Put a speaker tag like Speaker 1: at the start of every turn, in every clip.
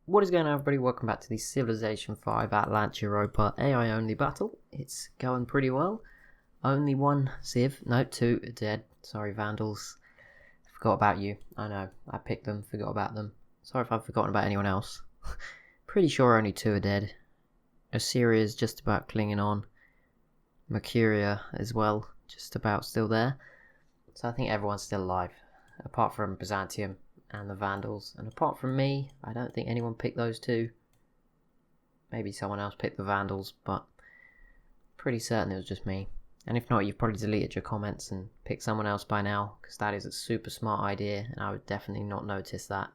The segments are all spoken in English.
Speaker 1: What is going on, everybody? Welcome back to the Civilization 5 Atlanteuropa AI only battle. It's going pretty well. Only one Civ, no, 2 are dead. Sorry, Vandals. Forgot about you. I know, I picked them, forgot about them. Sorry if I've forgotten about anyone else. Pretty sure only 2 are dead. Assyria's just about clinging on. Mercuria as well, just about still there. So I think everyone's still alive, apart from Byzantium and the Vandals, and apart from me, I don't think anyone picked those 2. Maybe someone else picked the Vandals, but pretty certain it was just me. And if not, you've probably deleted your comments and picked someone else by now, because that is a super smart idea, and I would definitely not notice that.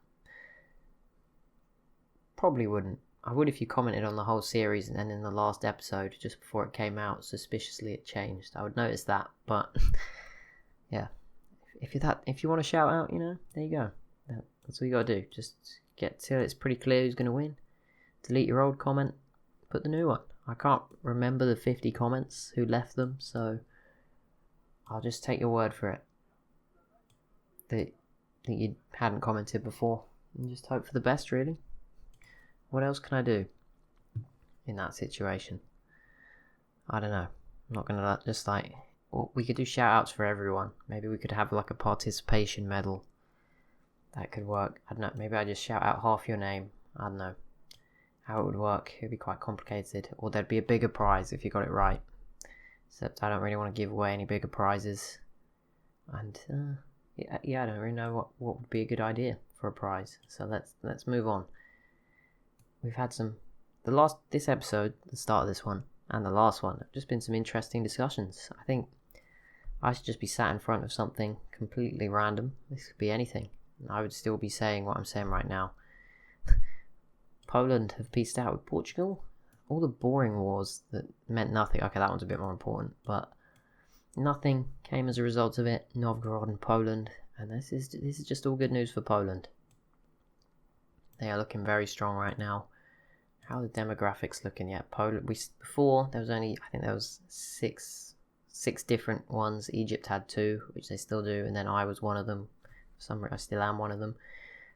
Speaker 1: Probably wouldn't. I would if you commented on the whole series, and then in the last episode, just before it came out, suspiciously it changed. I would notice that, but yeah. If you want to shout out, there you go. That's all you gotta do. Just get till it's pretty clear who's gonna win. Delete your old comment, put the new one. I can't remember the 50 comments who left them, so I'll just take your word for it that you hadn't commented before, and just hope for the best, really. What else can I do in that situation? I don't know. I'm not gonna just we could do shout outs for everyone. Maybe we could have like a participation medal. That could work. I don't know, maybe I just shout out half your name. I don't know how it would work. It would be quite complicated. Or there'd be a bigger prize if you got it right. Except I don't really want to give away any bigger prizes. And I don't really know what would be a good idea for a prize. So let's move on. We've had this episode, the start of this one, and the last one, have just been some interesting discussions. I think I should just be sat in front of something completely random. This could be anything. I would still be saying what I'm saying right now. Poland have peaced out with Portugal. All the boring wars that meant nothing. Okay, that one's a bit more important, but nothing came as a result of it. Novgorod and Poland, and this is just all good news for Poland. They are looking very strong right now. How are the demographics looking yet? Poland. Before there was only, I think there was six different ones. Egypt had 2, which they still do, and then I was one of them. I still am one of them.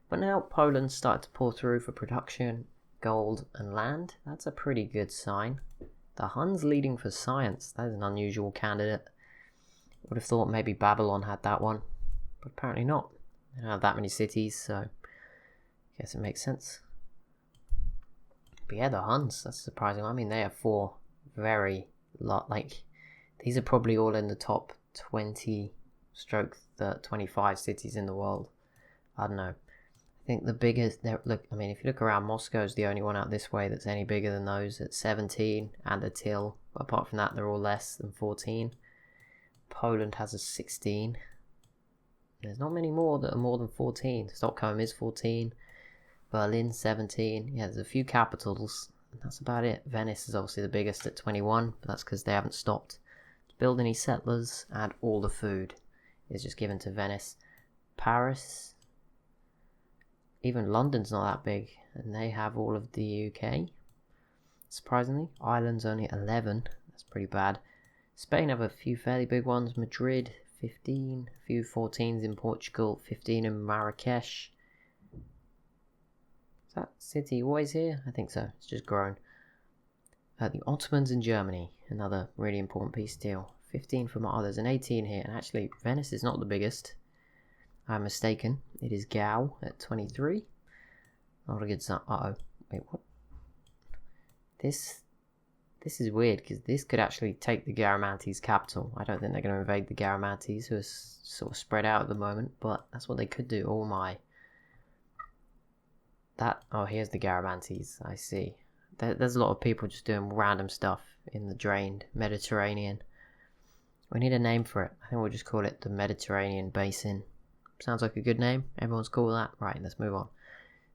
Speaker 1: But now Poland started to pour through for production, gold and land. That's a pretty good sign. The Huns leading for science. That is an unusual candidate. Would have thought maybe Babylon had that one, but apparently not. They don't have that many cities, so I guess it makes sense. But yeah, the Huns, that's surprising. I mean, they have 4 these are probably all in the top 20 stroke the 25 cities in the world. I don't know. I think the biggest, if you look around, Moscow's the only one out this way that's any bigger than those at 17 and a till. But apart from that, they're all less than 14. Poland has a 16. There's not many more that are more than 14. Stockholm is 14. Berlin 17. Yeah, there's a few capitals. And that's about it. Venice is obviously the biggest at 21, but that's because they haven't stopped to build any settlers, and all the food is just given to Venice. Paris, even London's not that big, and they have all of the UK. Surprisingly, Ireland's only 11. That's pretty bad. Spain have a few fairly big ones. Madrid 15, a few 14s in Portugal, 15 in Marrakesh. Is that city always here? I think so. It's just grown. The Ottomans in Germany, another really important peace deal. 15 for my others, and 18 here. And actually, Venice is not the biggest. I'm mistaken. It is Gao at 23. Not a good sign. Wait, what? This is weird, because this could actually take the Garamantes' capital. I don't think they're going to invade the Garamantes, who are sort of spread out at the moment, but that's what they could do. Oh my. Here's the Garamantes. I see. There's a lot of people just doing random stuff in the drained Mediterranean. We need a name for it. I think we'll just call it the Mediterranean Basin. Sounds like a good name. Everyone's cool with that. Right, let's move on.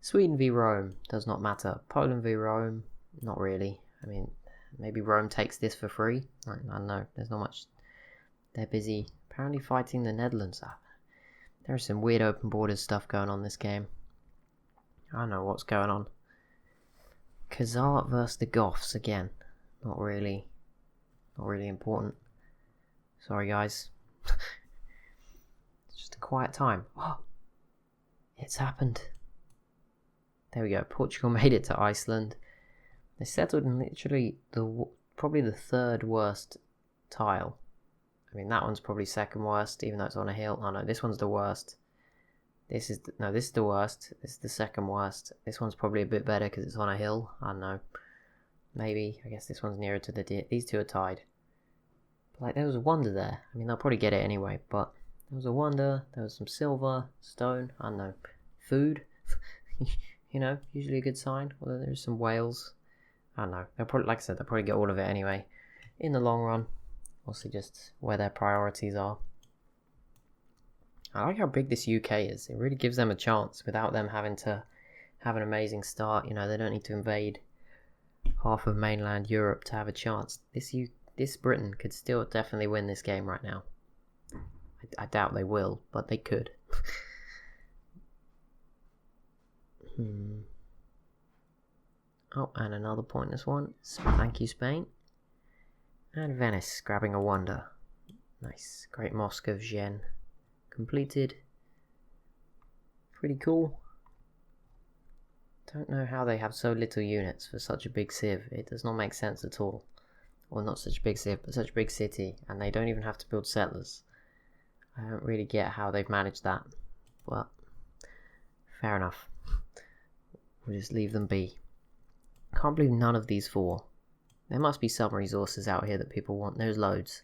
Speaker 1: Sweden v Rome. Does not matter. Poland v Rome. Not really. I mean, maybe Rome takes this for free. I don't know. There's not much. They're busy apparently fighting the Netherlands. There's some weird open borders stuff going on this game. I don't know what's going on. Khazar versus the Goths again. Not really important. Sorry, guys. It's just a quiet time. Oh, it's happened. There we go. Portugal made it to Iceland. They settled in literally probably the third worst tile. I mean, that one's probably second worst, even though it's on a hill. Oh no, this one's the worst. This is the worst. This is the second worst. This one's probably a bit better because it's on a hill. I don't know. Maybe. I guess this one's nearer to the... These two are tied. But, like, there was a wonder there. I mean, they'll probably get it anyway, but there was a wonder. There was some silver, stone, I don't know, food. You know, usually a good sign. Although there's some whales. I don't know. They'll probably, like I said, they'll probably get all of it anyway. In the long run. Also just where their priorities are. I like how big this UK is. It really gives them a chance without them having to have an amazing start. You know, they don't need to invade half of mainland Europe to have a chance. This Britain could still definitely win this game right now. I doubt they will, but they could. Oh, and another pointless one. So thank you, Spain. And Venice grabbing a wonder. Nice. Great Mosque of Gien completed. Pretty cool. Don't know how they have so little units for such a big civ. It does not make sense at all. Well, not such a big civ, but such a big city, and they don't even have to build settlers. I don't really get how they've managed that, but fair enough. We'll just leave them be. Can't believe none of these four. There must be some resources out here that people want. There's loads.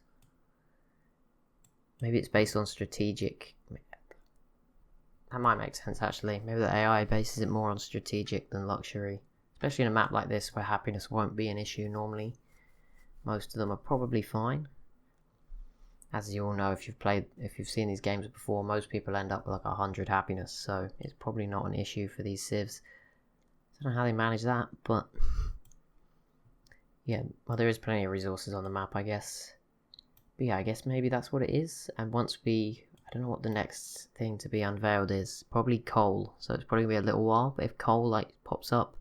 Speaker 1: Maybe it's based on strategic. That might make sense, actually. Maybe the AI bases it more on strategic than luxury. Especially in a map like this where happiness won't be an issue normally. Most of them are probably fine. As you all know, if you've seen these games before, most people end up with like 100 happiness. So it's probably not an issue for these civs. I don't know how they manage that, but... yeah, well, there is plenty of resources on the map, I guess. But yeah, I guess maybe that's what it is. And once I don't know what the next thing to be unveiled is. Probably coal. So it's probably going to be a little while. But if coal like pops up,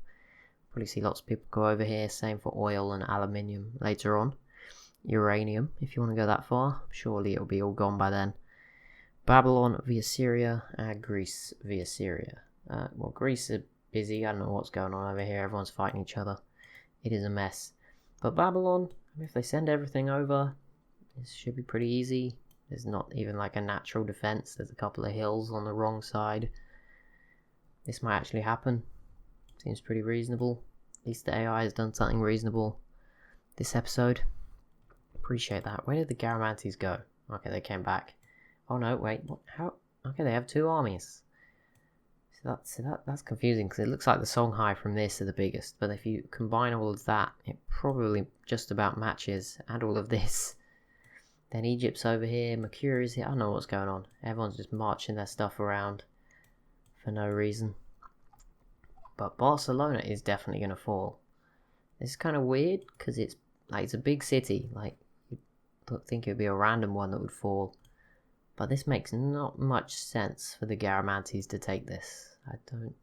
Speaker 1: probably see lots of people go over here. Same for oil and aluminium later on. Uranium, if you want to go that far. Surely it'll be all gone by then. Babylon via Syria and Greece via Syria. Well, Greece is busy. I don't know what's going on over here. Everyone's fighting each other. It is a mess. But Babylon, I mean, if they send everything over, this should be pretty easy. There's not even like a natural defense. There's a couple of hills on the wrong side. This might actually happen. Seems pretty reasonable. At least the AI has done something reasonable this episode. Appreciate that. Where did the Garamantes go? Okay, they came back. Oh no, wait. What? How? Okay, they have two armies. So that's confusing because it looks like the Songhai from this are the biggest. But if you combine all of that, it probably just about matches. And all of this. Then Egypt's over here, Mercuria's here. I don't know what's going on. Everyone's just marching their stuff around for no reason. But Barcelona is definitely going to fall. This is kind of weird because it's a big city. Like, you'd think it would be a random one that would fall. But this makes not much sense for the Garamantes to take this. I don't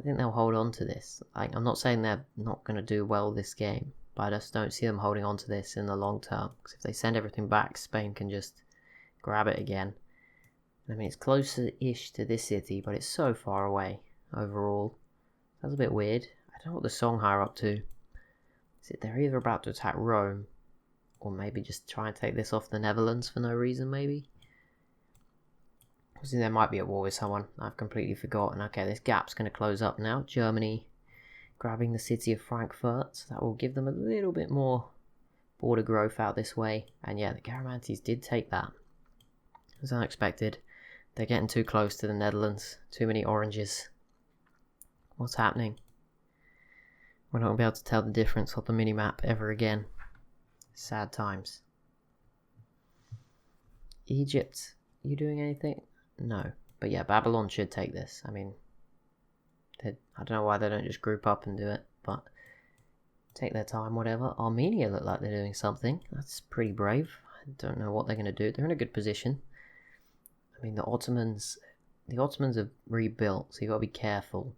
Speaker 1: think they'll hold on to this. Like, I'm not saying they're not going to do well this game. But I just don't see them holding on to this in the long term. Because if they send everything back, Spain can just grab it again. I mean, it's closer-ish to this city, but it's so far away overall. That's a bit weird. I don't know what the Songhai are up to. Is it they're either about to attack Rome, or maybe just try and take this off the Netherlands for no reason, maybe? Obviously, they might be at war with someone. I've completely forgotten. Okay, this gap's going to close up now. Germany grabbing the city of Frankfurt, so that will give them a little bit more border growth out this way. And yeah, the Garamantes did take that. It was unexpected. They're getting too close to the Netherlands. Too many oranges. What's happening? We're not going to be able to tell the difference on the minimap ever again. Sad times. Egypt, you doing anything? No. But yeah, Babylon should take this. I mean, I don't know why they don't just group up and do it, but take their time, whatever. Armenia look like they're doing something. That's pretty brave. I don't know what they're going to do. They're in a good position. I mean, the Ottomans have rebuilt, so you've got to be careful.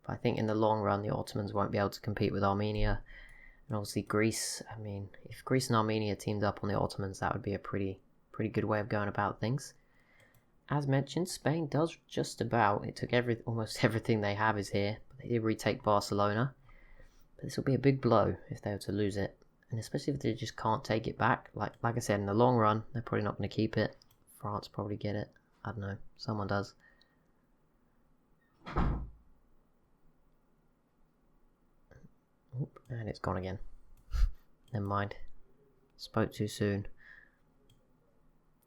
Speaker 1: But I think in the long run, the Ottomans won't be able to compete with Armenia. And obviously Greece, I mean, if Greece and Armenia teamed up on the Ottomans, that would be a pretty good way of going about things. as mentioned, Spain does just about. It took almost everything they have is here. But they did retake Barcelona. But this will be a big blow if they were to lose it. And especially if they just can't take it back. Like I said, in the long run, they're probably not going to keep it. France probably get it. I don't know. Someone does. Oop, and it's gone again. Never mind. Spoke too soon.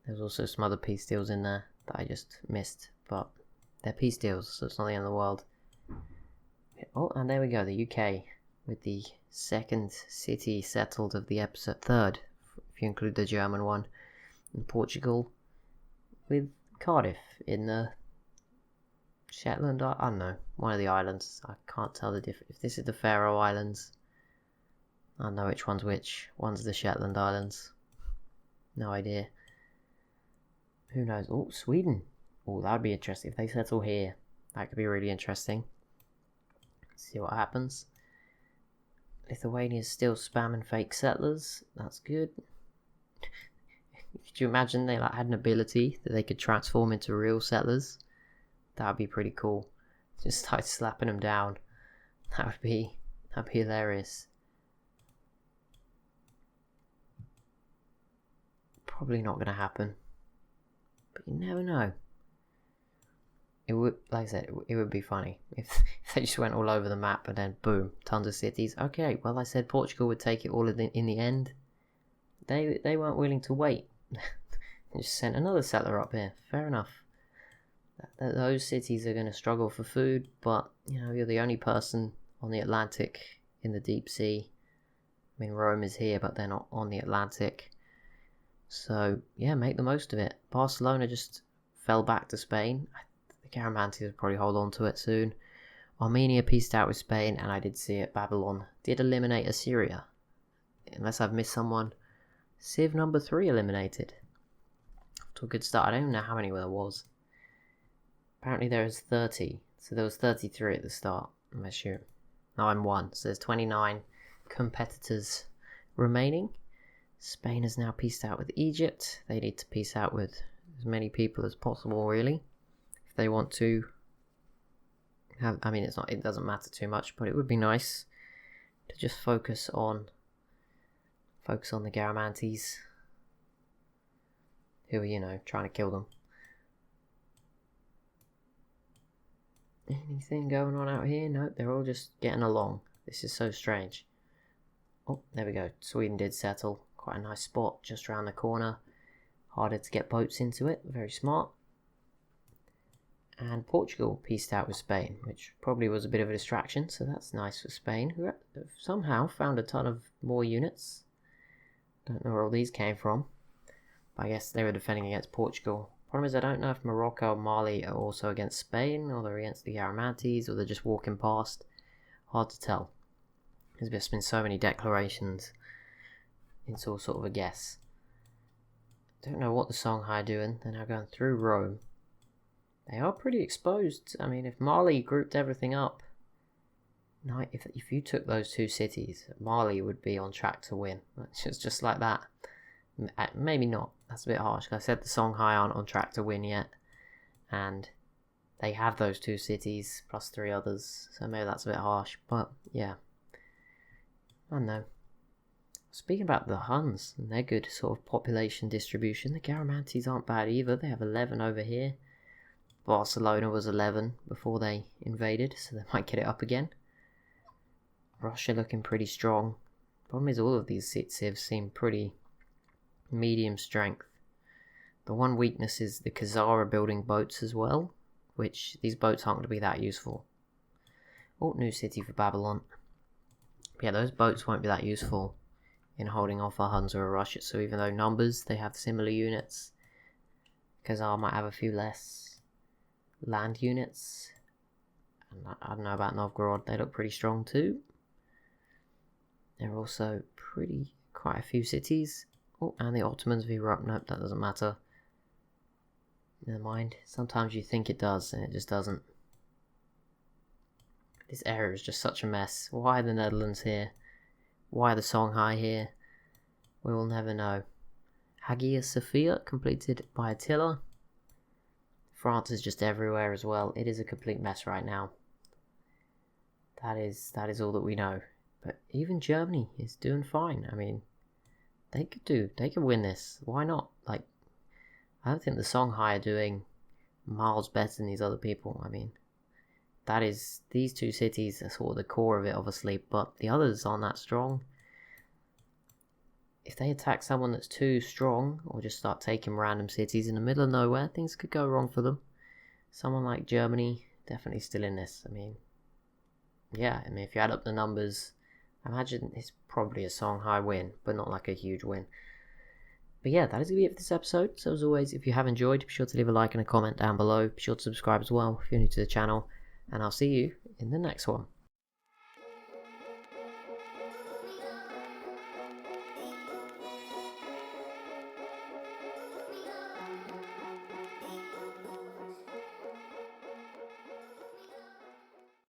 Speaker 1: There's also some other peace deals in there that I just missed. But they're peace deals, so it's not the end of the world. Oh, and there we go. The UK with the second city settled of the episode. Third, if you include the German one. And Portugal with Cardiff in the Shetland, I don't know, one of the islands. I can't tell the difference. If this is the Faroe Islands, I don't know which one's which. One's the Shetland Islands. No idea. Who knows? Oh, Sweden. Oh, that would be interesting. If they settle here, that could be really interesting. Let's see what happens. Lithuania's still spamming fake settlers. That's good. Could you imagine they had an ability that they could transform into real settlers? That would be pretty cool. Just start slapping them down. That'd be hilarious. Probably not going to happen, but you never know. It would, like I said, it would be funny if they just went all over the map and then boom, tons of cities. Okay, well I said Portugal would take it all in the end. They weren't willing to wait. They just sent another settler up here. Fair enough. Those cities are going to struggle for food, but you're the only person on the Atlantic in the deep sea. I mean, Rome is here, but they're not on the Atlantic. So yeah, make the most of it. Barcelona just fell back to Spain. The Garamantes will probably hold on to it soon. Armenia pieced out with Spain, and I did see it. Babylon did eliminate Assyria. Unless I've missed someone. Civ number 3 eliminated. To a good start. I don't even know how many there was. Apparently there is 30. So there was 33 at the start. Unless you... No, I'm 1. So there's 29 competitors remaining. Spain has now pieced out with Egypt. They need to piece out with as many people as possible, really. If they want to have... I mean, it doesn't matter too much, but it would be nice to just focus on the Garamantes, who are, trying to kill them. Anything going on out here? Nope, they're all just getting along. This is so strange. Oh, there we go. Sweden did settle. Quite a nice spot just around the corner. Harder to get boats into it. Very smart. And Portugal pieced out with Spain, which probably was a bit of a distraction, so that's nice for Spain, who have somehow found a ton of more units. Don't know where all these came from, but I guess they were defending against Portugal. Problem is, I don't know if Morocco or Mali are also against Spain, or they're against the Garamantes, or they're just walking past. Hard to tell. There's just been so many declarations. It's all sort of a guess. Don't know what the Songhai are doing. They're now going through Rome. They are pretty exposed. I mean, if Mali grouped everything up, if you took those two cities, Mali would be on track to win. It's just like that. Maybe not. That's a bit harsh. I said the Songhai aren't on track to win yet, and they have those two cities plus 3 others, so maybe that's a bit harsh. But yeah, I don't know. Speaking about the Huns and their good sort of population distribution, the Garamantes aren't bad either. They have 11 over here. Barcelona was 11 before they invaded, so they might get it up again. Russia looking pretty strong. Problem is, all of these civs seem pretty medium strength. The one weakness is the Khazar are building boats as well, which these boats aren't going to be that useful. Oh, new city for Babylon. But yeah, those boats won't be that useful in holding off a Huns or a Russia, so even though numbers, they have similar units, Khazar might have a few less land units. And I don't know about Novgorod, they look pretty strong too. There are also quite a few cities. Oh, and the Ottomans v Europe. Nope, that doesn't matter. Never mind. Sometimes you think it does, and it just doesn't. This area is just such a mess. Why are the Netherlands here? Why are the Songhai here? We will never know. Hagia Sophia completed by Attila. France is just everywhere as well. It is a complete mess right now. That is all that we know. But even Germany is doing fine. I mean, they could win this. Why not? Like, I don't think the Songhai are doing miles better than these other people. I mean, these two cities are sort of the core of it, obviously, but the others aren't that strong. If they attack someone that's too strong, or just start taking random cities in the middle of nowhere, things could go wrong for them. Someone like Germany, definitely still in this. I mean, if you add up the numbers, I imagine it's probably a Songhai win, but not like a huge win. But yeah, that is going to be it for this episode. So as always, if you have enjoyed, be sure to leave a like and a comment down below. Be sure to subscribe as well if you're new to the channel. And I'll see you in the next one.